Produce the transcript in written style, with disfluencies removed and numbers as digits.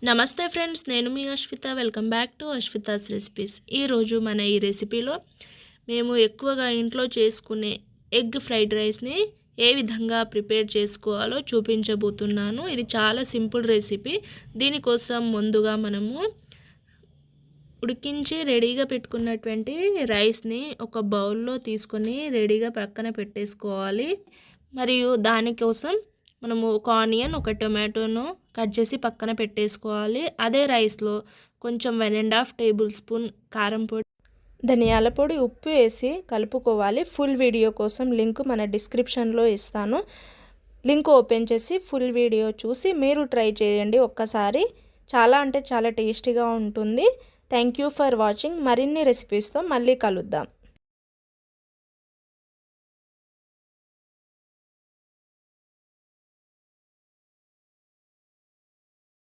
నమస్తే ఫ్రెండ్స్, నేను మీ Ashwitha. Welcome back to Ashwitha's recipes. ఈరోజు మన ఈ రెసిపీలో మేము ఎక్కువగా ఇంట్లో చేసుకునే ఎగ్ ఫ్రైడ్ రైస్ని ఏ విధంగా ప్రిపేర్ చేసుకోవాలో చూపించబోతున్నాను. ఇది చాలా సింపుల్ రెసిపీ. దీనికోసం ముందుగా మనము ఉడికించి రెడీగా పెట్టుకున్నటువంటి రైస్ని ఒక బౌల్లో తీసుకొని రెడీగా పక్కన పెట్టేసుకోవాలి. మరియు దానికోసం మనము ఒక ఆనియన్, ఒక టొమాటోను కట్ చేసి పక్కన పెట్టేసుకోవాలి. అదే రైస్లో కొంచెం 1.5 టేబుల్ స్పూన్ కారం పొడి, ధనియాల పొడి, ఉప్పు వేసి కలుపుకోవాలి. ఫుల్ వీడియో కోసం లింక్ మన డిస్క్రిప్షన్లో ఇస్తాను. లింక్ ఓపెన్ చేసి ఫుల్ వీడియో చూసి మీరు ట్రై చేయండి ఒక్కసారి. చాలా అంటే చాలా టేస్టీగా ఉంటుంది. Thank you for watching. మరిన్ని రెసిపీస్తో మళ్ళీ కలుద్దాం.